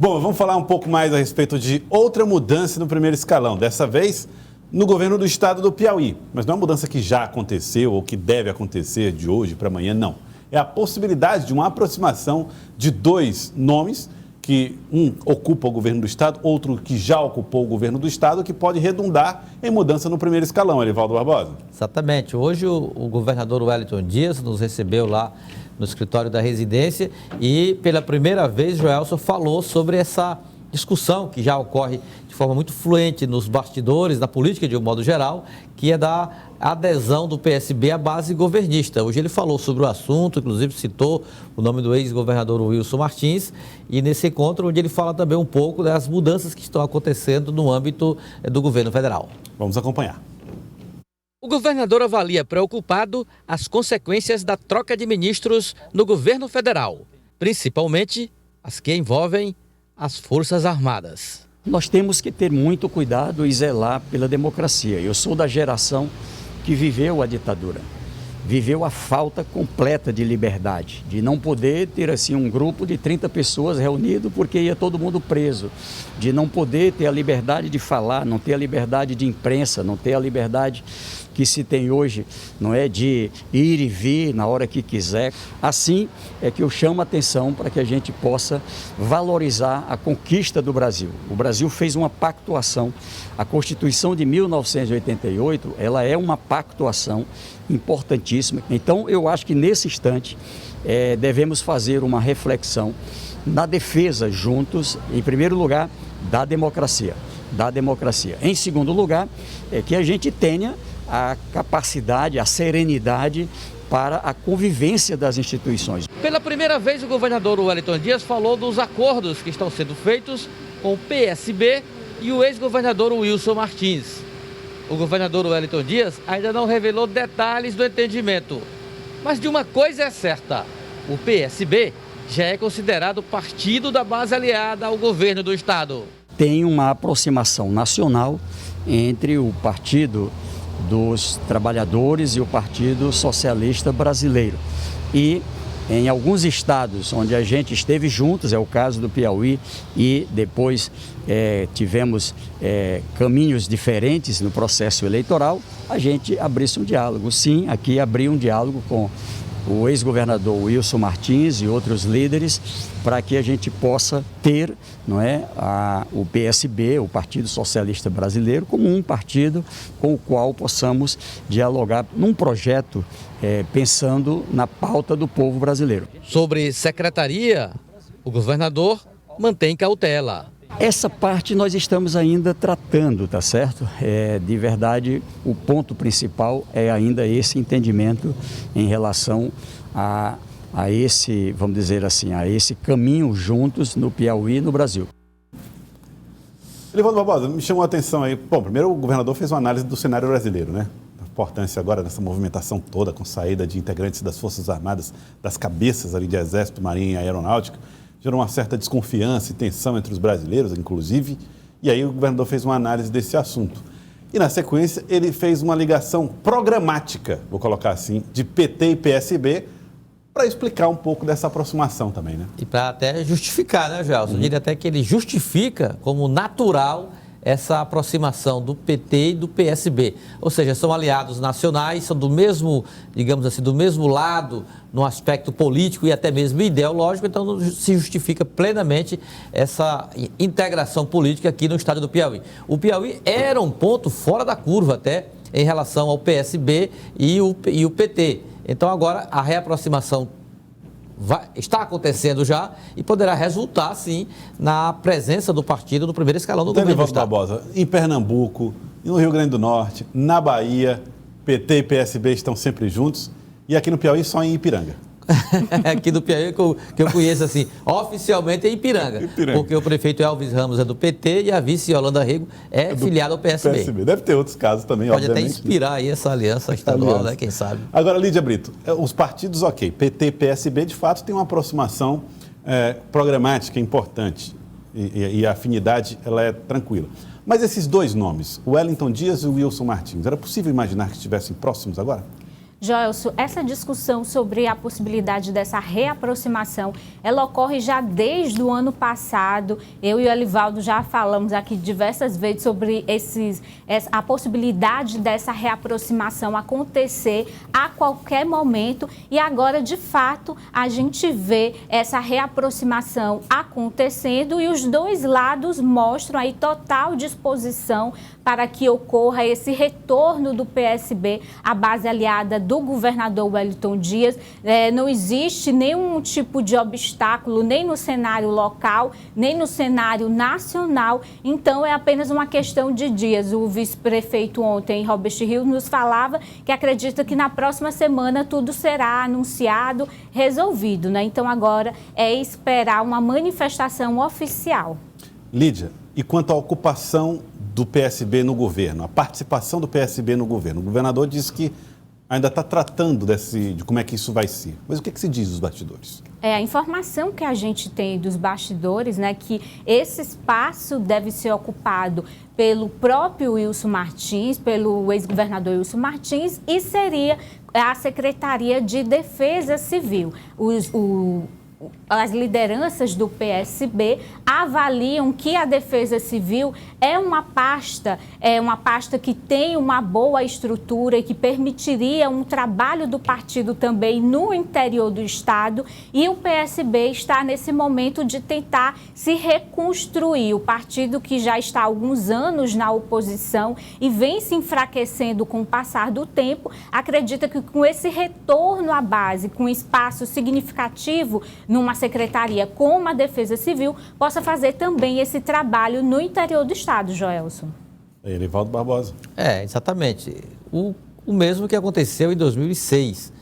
Bom, vamos falar um pouco mais a respeito de outra mudança no primeiro escalão. Dessa vez, no governo do estado do Piauí. Mas não é uma mudança que já aconteceu ou que deve acontecer de hoje para amanhã, não. É a possibilidade de uma aproximação de dois nomes, que um ocupa o governo do estado, outro que já ocupou o governo do estado, que pode redundar em mudança no primeiro escalão, Elivaldo Barbosa. Exatamente. Hoje o governador Wellington Dias nos recebeu lá no escritório da residência e pela primeira vez Joelson falou sobre essa discussão que já ocorre de forma muito fluente nos bastidores, na política de um modo geral, que é da adesão do PSB à base governista. Hoje ele falou sobre o assunto, inclusive citou o nome do ex-governador Wilson Martins, e nesse encontro onde ele fala também um pouco das mudanças que estão acontecendo no âmbito do governo federal. Vamos acompanhar. O governador avalia preocupado as consequências da troca de ministros no governo federal, principalmente as que envolvem as Forças Armadas. Nós temos que ter muito cuidado e zelar pela democracia. Eu sou da geração que viveu a ditadura, viveu a falta completa de liberdade, de não poder ter assim um grupo de 30 pessoas reunido porque ia todo mundo preso, de não poder ter a liberdade de falar, não ter a liberdade de imprensa, não ter a liberdade que se tem hoje, não é, de ir e vir na hora que quiser. Assim é que eu chamo a atenção para que a gente possa valorizar a conquista do Brasil. O Brasil fez uma pactuação. A Constituição de 1988, ela é uma pactuação importantíssima. Então, eu acho que nesse instante devemos fazer uma reflexão na defesa juntos, em primeiro lugar, da democracia. Em segundo lugar, que a gente tenha a capacidade, a serenidade para a convivência das instituições. Pela primeira vez, o governador Wellington Dias falou dos acordos que estão sendo feitos com o PSB e o ex-governador Wilson Martins. O governador Wellington Dias ainda não revelou detalhes do entendimento. Mas de uma coisa é certa, o PSB já é considerado partido da base aliada ao governo do estado. Tem uma aproximação nacional entre o Partido dos Trabalhadores e o Partido Socialista Brasileiro. E em alguns estados onde a gente esteve juntos, é o caso do Piauí, e depois tivemos caminhos diferentes no processo eleitoral, a gente abrisse um diálogo. Sim, aqui abri um diálogo com o ex-governador Wilson Martins e outros líderes, para que a gente possa ter, não é, o PSB, o Partido Socialista Brasileiro, como um partido com o qual possamos dialogar num projeto pensando na pauta do povo brasileiro. Sobre secretaria, o governador mantém cautela. Essa parte nós estamos ainda tratando, tá certo? De verdade, o ponto principal é ainda esse entendimento em relação a esse, vamos dizer assim, a esse caminho juntos no Piauí e no Brasil. Elivaldo Barbosa, me chamou a atenção aí. Bom, primeiro o governador fez uma análise do cenário brasileiro, né? A importância agora dessa movimentação toda, com saída de integrantes das Forças Armadas, das cabeças ali de Exército, Marinha e Aeronáutica, gerou uma certa desconfiança e tensão entre os brasileiros, inclusive, e aí o governador fez uma análise desse assunto. E na sequência ele fez uma ligação programática, vou colocar assim, de PT e PSB, para explicar um pouco dessa aproximação também, né? E para até justificar, né, Gelson? Eu diria até que ele justifica como natural essa aproximação do PT e do PSB. Ou seja, são aliados nacionais, são do mesmo, digamos assim, do mesmo lado no aspecto político e até mesmo ideológico, então se justifica plenamente essa integração política aqui no estado do Piauí. O Piauí era um ponto fora da curva até em relação ao PSB e o PT. Então agora a reaproximação está acontecendo já e poderá resultar, sim, na presença do partido no primeiro escalão do governo do estado. Barbosa, em Pernambuco, no Rio Grande do Norte, na Bahia, PT e PSB estão sempre juntos, e aqui no Piauí só em Ipiranga. Aqui do Piauí que eu conheço assim, oficialmente é Ipiranga, porque o prefeito Elvis Ramos é do PT e a vice Yolanda Rego é filiada ao PSB. Deve ter outros casos também, pode obviamente. Pode até inspirar aí essa aliança estadual, né? Quem sabe. Agora, Lídia Brito, os partidos, ok, PT e PSB, de fato, tem uma aproximação programática importante e a afinidade, ela é tranquila. Mas esses dois nomes, o Wellington Dias e o Wilson Martins, era possível imaginar que estivessem próximos agora? Joelson, essa discussão sobre a possibilidade dessa reaproximação, ela ocorre já desde o ano passado. Eu e o Elivaldo já falamos aqui diversas vezes sobre a possibilidade dessa reaproximação acontecer a qualquer momento e agora, de fato, a gente vê essa reaproximação acontecendo e os dois lados mostram aí total disposição para que ocorra esse retorno do PSB à base aliada do governador Wellington Dias. Não existe nenhum tipo de obstáculo, nem no cenário local, nem no cenário nacional. Então, é apenas uma questão de dias. O vice-prefeito ontem, Robert Rios, nos falava que acredita que na próxima semana tudo será anunciado, resolvido, né? Então, agora é esperar uma manifestação oficial. Lídia, e quanto à ocupação do PSB no governo, a participação do PSB no governo? O governador disse que ainda está tratando de como é que isso vai ser. Mas o que se diz dos bastidores? A informação que a gente tem dos bastidores, né, que esse espaço deve ser ocupado pelo próprio Wilson Martins, pelo ex-governador Wilson Martins, e seria a Secretaria de Defesa Civil. As lideranças do PSB avaliam que a Defesa Civil é uma pasta que tem uma boa estrutura e que permitiria um trabalho do partido também no interior do estado, e o PSB está nesse momento de tentar se reconstruir. O partido que já está há alguns anos na oposição e vem se enfraquecendo com o passar do tempo, acredita que com esse retorno à base, com espaço significativo numa secretaria como a Defesa Civil, possa fazer também esse trabalho no interior do estado, Joelson. Elivaldo Barbosa. Exatamente. O mesmo que aconteceu em 2006,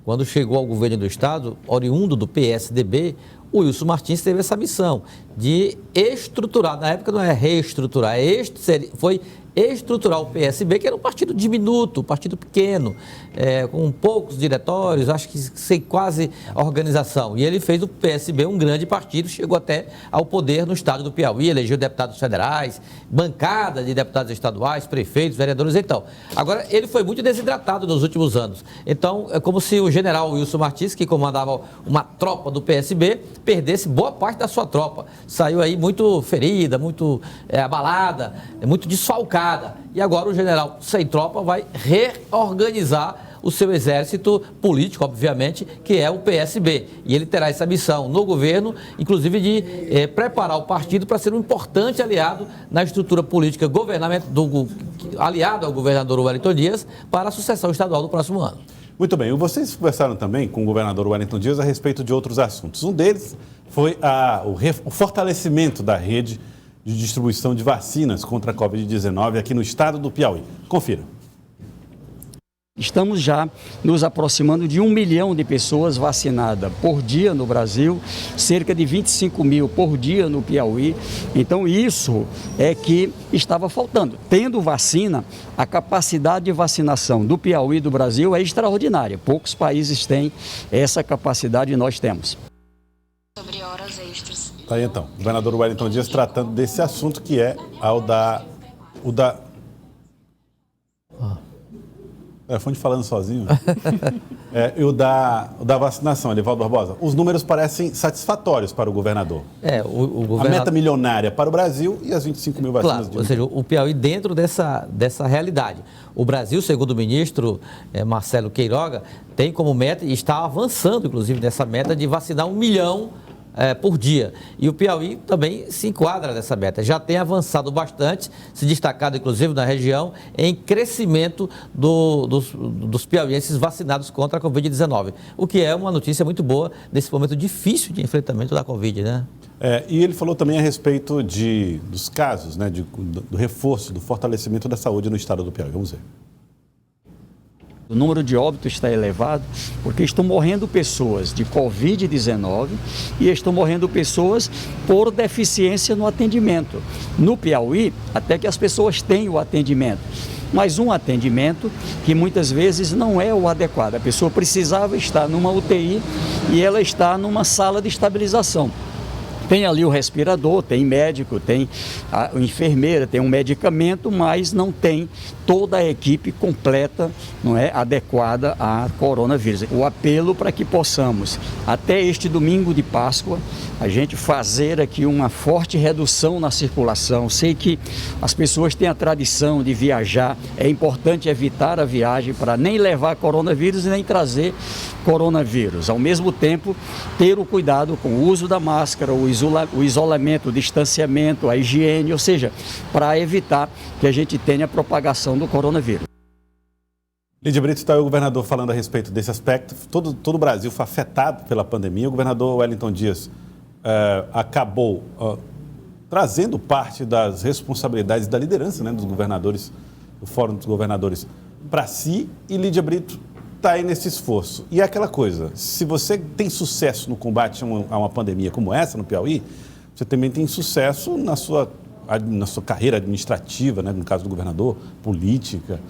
quando chegou ao governo do estado, oriundo do PSDB, o Wilson Martins teve essa missão de estruturar, na época não é reestruturar, foi estruturar o PSB, que era um partido diminuto, um partido pequeno, com poucos diretórios, acho que sem quase organização. E ele fez do PSB um grande partido, chegou até ao poder no estado do Piauí, elegeu deputados federais, bancada de deputados estaduais, prefeitos, vereadores e tal. Agora, ele foi muito desidratado nos últimos anos. Então, é como se o general Wilson Martins, que comandava uma tropa do PSB, perdesse boa parte da sua tropa. Saiu aí muito ferida, muito abalada, muito desfalcada. E agora o general sem tropa vai reorganizar o seu exército político, obviamente, que é o PSB. E ele terá essa missão no governo, inclusive de preparar o partido para ser um importante aliado na estrutura política aliado ao governador Wellington Dias para a sucessão estadual do próximo ano. Muito bem, vocês conversaram também com o governador Wellington Dias a respeito de outros assuntos. Um deles foi o fortalecimento da rede de distribuição de vacinas contra a Covid-19 aqui no estado do Piauí. Confira. Estamos já nos aproximando de 1 milhão de pessoas vacinadas por dia no Brasil, cerca de 25 mil por dia no Piauí. Então isso é que estava faltando. Tendo vacina, a capacidade de vacinação do Piauí e do Brasil é extraordinária. Poucos países têm essa capacidade e nós temos. Sobre horas extras. Tá aí então, o governador Wellington Dias tratando desse assunto que é o telefone falando sozinho. O da vacinação, Elivaldo Barbosa. Os números parecem satisfatórios para o governador. A meta milionária para o Brasil e as 25 mil vacinas. Claro, ou seja, o Piauí dentro dessa realidade. O Brasil, segundo o ministro Marcelo Queiroga, tem como meta e está avançando, inclusive, nessa meta de vacinar 1 milhão por dia. E o Piauí também se enquadra nessa meta. Já tem avançado bastante, se destacado, inclusive, na região, em crescimento dos piauienses vacinados contra a Covid-19. O que é uma notícia muito boa nesse momento difícil de enfrentamento da Covid, né? E ele falou também a respeito dos casos, né, do reforço, do fortalecimento da saúde no estado do Piauí. Vamos ver. O número de óbitos está elevado porque estão morrendo pessoas de Covid-19 e estão morrendo pessoas por deficiência no atendimento. No Piauí, até que as pessoas têm o atendimento, mas um atendimento que muitas vezes não é o adequado. A pessoa precisava estar numa UTI e ela está numa sala de estabilização. Tem ali o respirador, tem médico, tem a enfermeira, tem um medicamento, mas não tem toda a equipe completa, não é, adequada a coronavírus. O apelo para que possamos, até este domingo de Páscoa, a gente fazer aqui uma forte redução na circulação. Sei que as pessoas têm a tradição de viajar, é importante evitar a viagem para nem levar coronavírus e nem trazer coronavírus. Ao mesmo tempo, ter o cuidado com o uso da máscara, o isolamento, o distanciamento, a higiene, ou seja, para evitar que a gente tenha a propagação do coronavírus. Lídia Brito, está aí o governador falando a respeito desse aspecto. Todo o Brasil foi afetado pela pandemia. O governador Wellington Dias acabou trazendo parte das responsabilidades da liderança, né, dos governadores, do Fórum dos Governadores, para si, e Lídia Brito está aí nesse esforço. E é aquela coisa, se você tem sucesso no combate a uma pandemia como essa no Piauí, você também tem sucesso na sua carreira administrativa, né, no caso do governador, política.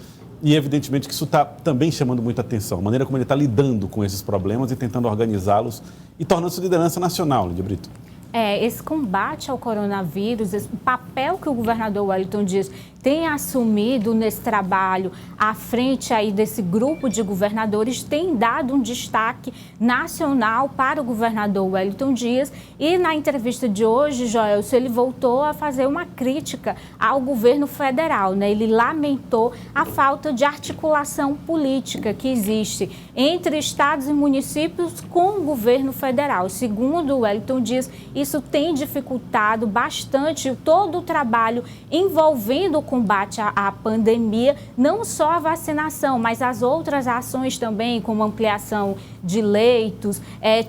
E evidentemente que isso está também chamando muita atenção, a maneira como ele está lidando com esses problemas e tentando organizá-los e tornando-se liderança nacional, Lídia Brito. Esse combate ao coronavírus, o papel que o governador Wellington Dias tem assumido nesse trabalho à frente aí desse grupo de governadores tem dado um destaque nacional para o governador Wellington Dias. E na entrevista de hoje, Joelson, ele voltou a fazer uma crítica ao governo federal, né? Ele lamentou a falta de articulação política que existe entre estados e municípios com o governo federal. Segundo o Wellington Dias, isso tem dificultado bastante todo o trabalho envolvendo o combate à pandemia, não só a vacinação, mas as outras ações também, como ampliação de leitos.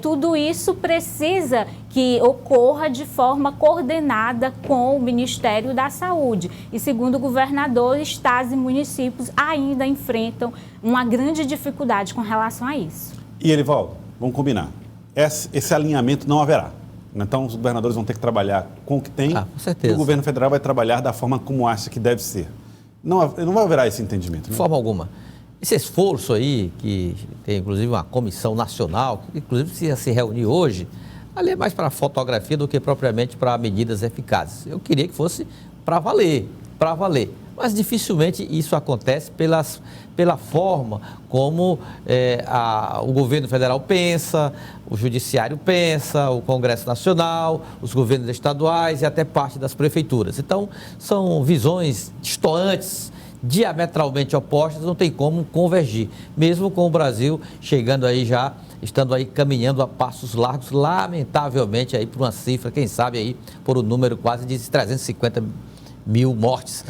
Tudo isso precisa que ocorra de forma coordenada com o Ministério da Saúde. E segundo o governador, estados e municípios ainda enfrentam uma grande dificuldade com relação a isso. E Elivaldo, vamos combinar, esse alinhamento não haverá. Então, os governadores vão ter que trabalhar com o que tem, com certeza. E o governo federal vai trabalhar da forma como acha que deve ser. Não vai haverá esse entendimento. Né? De forma alguma. Esse esforço aí, que tem inclusive uma comissão nacional, que inclusive precisa se reunir hoje, ali é mais para fotografia do que propriamente para medidas eficazes. Eu queria que fosse para valer. Mas dificilmente isso acontece pela forma como o governo federal pensa, o judiciário pensa, o Congresso Nacional, os governos estaduais e até parte das prefeituras. Então, são visões distantes, diametralmente opostas, não tem como convergir, mesmo com o Brasil chegando aí já, estando aí caminhando a passos largos, lamentavelmente aí por uma cifra, quem sabe aí por um número quase de 350 mil mortes,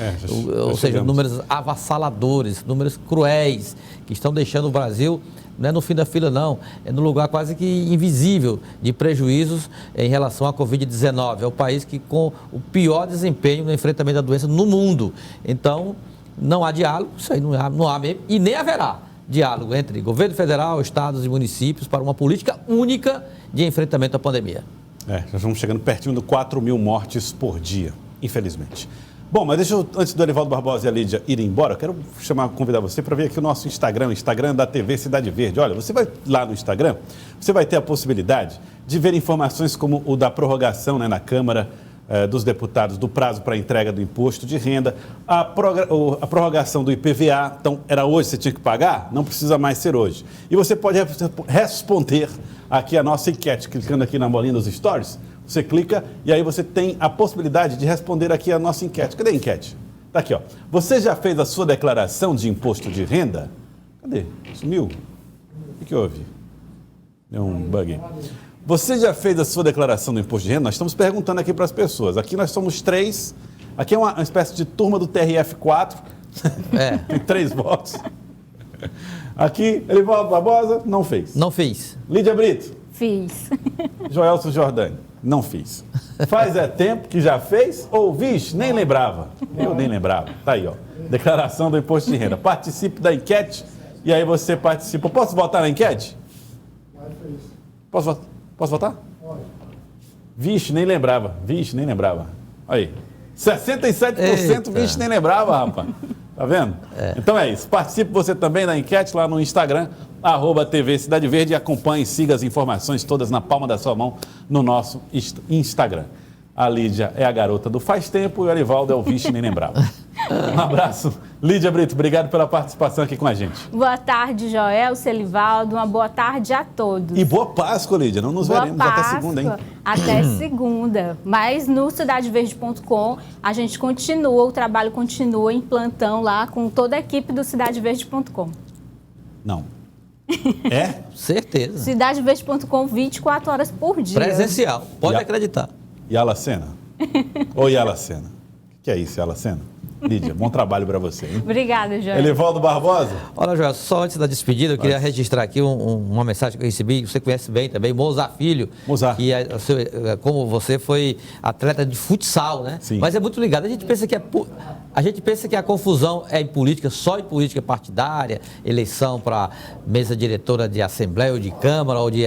ou seja, números avassaladores, números cruéis, que estão deixando o Brasil, não é no fim da fila não, é no lugar quase que invisível de prejuízos em relação à Covid-19. É o país que com o pior desempenho no enfrentamento da doença no mundo. Então, não há diálogo, isso aí não há mesmo, e nem haverá diálogo entre governo federal, estados e municípios para uma política única de enfrentamento à pandemia. Já estamos chegando pertinho de 4 mil mortes por dia, infelizmente. Bom, mas deixa eu, antes do Elivaldo Barbosa e a Lídia irem embora, eu quero convidar você para ver aqui o nosso Instagram, o Instagram da TV Cidade Verde. Olha, você vai lá no Instagram, você vai ter a possibilidade de ver informações como o da prorrogação, né, na Câmara dos Deputados do prazo para entrega do imposto de renda, a prorrogação do IPVA. Então, era hoje, você tinha que pagar? Não precisa mais ser hoje. E você pode responder aqui a nossa enquete, clicando aqui na bolinha dos stories. Você clica e aí você tem a possibilidade de responder aqui a nossa enquete. Cadê a enquete? Está aqui, ó. Você já fez a sua declaração de imposto de renda? Cadê? Sumiu? O que houve? Deu um bug. Você já fez a sua declaração do imposto de renda? Nós estamos perguntando aqui para as pessoas. Aqui nós somos 3. Aqui é uma espécie de turma do TRF4. Tem 3 votos. Aqui, Elivaldo Barbosa, não fez. Não fez. Lídia Brito? Fiz. Joelson Jordani? Não fiz. Faz tempo que já fez? Ou, vixe, nem lembrava. Eu nem lembrava. Tá aí, ó. Declaração do imposto de renda. Participe da enquete e aí você participa. Posso votar na enquete? Posso votar? Pode. Vixe, nem lembrava. Aí. 67%, Eita. vixe, nem lembrava, rapaz. Tá vendo? Então é isso. Participe você também da enquete lá no Instagram @TV Cidade Verde, e acompanhe, siga as informações todas na palma da sua mão no nosso Instagram. A Lídia é a garota do faz tempo e o Arivaldo é o vixe nem lembrava. Um abraço. Lídia Brito, obrigado pela participação aqui com a gente. Boa tarde, Joel, Celivaldo. Uma boa tarde a todos. E boa Páscoa, Lídia. Não nos veremos até segunda, hein? Até segunda. Mas no cidadeverde.com a gente continua, o trabalho continua em plantão lá com toda a equipe do cidadeverde.com. Não. É? Certeza. Cidadeverde.com 24 horas por dia. Presencial, pode acreditar. E a Alacena? Oi, Alacena. O que é isso, Alacena? Lídia, bom trabalho para você, hein? Obrigada, Joel. Elivaldo Barbosa? Olha, Joel, só antes da despedida, eu queria registrar aqui uma mensagem que eu recebi, você conhece bem também, Mozart Filho. Mozart. Que, como você foi atleta de futsal, né? Sim. Mas é muito ligado. A gente pensa que a confusão é em política, só em política partidária, eleição para mesa diretora de Assembleia ou de Câmara ou de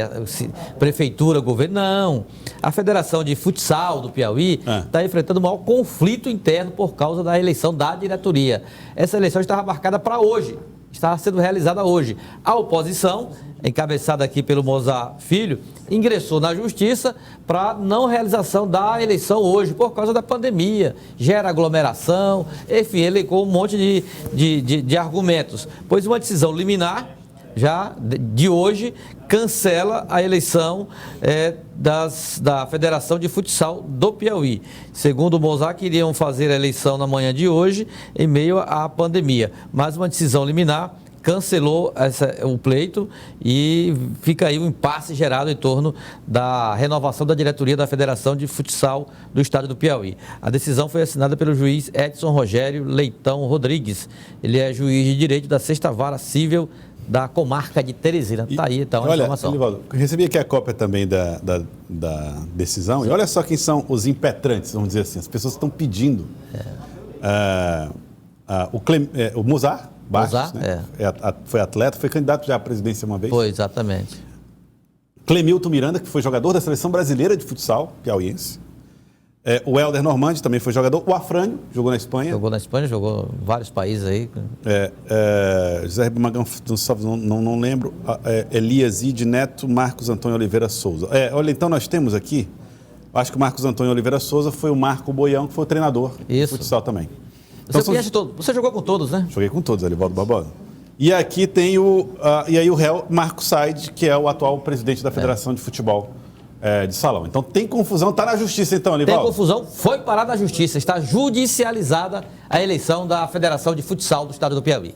Prefeitura, governo. Não. A Federação de Futsal do Piauí está enfrentando o maior conflito interno por causa da eleição da diretoria. Essa eleição estava marcada para hoje, estava sendo realizada hoje. A oposição, encabeçada aqui pelo Mozart Filho, ingressou na justiça para não realização da eleição hoje, por causa da pandemia, gera aglomeração, enfim, elencou um monte de argumentos. Pois uma decisão liminar, já de hoje, cancela a eleição da Federação de Futsal do Piauí. Segundo o Mozart, queriam fazer a eleição na manhã de hoje, em meio à pandemia. Mas uma decisão liminar cancelou o pleito e fica aí um impasse gerado em torno da renovação da diretoria da Federação de Futsal do Estado do Piauí. A decisão foi assinada pelo juiz Edson Rogério Leitão Rodrigues. Ele é juiz de direito da 6ª Vara Cível da comarca de Teresina. Está aí, então, a informação. Elivaldo, recebi aqui a cópia também da decisão. E olha só quem são os impetrantes, vamos dizer assim. As pessoas estão pedindo. O Mozart Bastos, né? Foi atleta, foi candidato já à presidência uma vez. Foi, exatamente. Clemilton Miranda, que foi jogador da Seleção Brasileira de Futsal, piauiense. O Helder Normandi também foi jogador. O Afrânio jogou na Espanha. Jogou na Espanha, jogou em vários países aí. José Magão, não lembro. Elias Ide Neto, Marcos Antônio Oliveira Souza. Olha, então nós temos aqui, acho que o Marcos Antônio Oliveira Souza foi o Marco Boião, que foi o treinador de futsal também. Então, você conhece todos? Você jogou com todos, né? Joguei com todos, Elivaldo Barbosa. E aqui tem o réu Marco Said, que é o atual presidente da Federação de Futebol de Salão. Então tem confusão, está na justiça então, Elivaldo? Tem confusão, foi parada na justiça, está judicializada a eleição da Federação de Futsal do Estado do Piauí.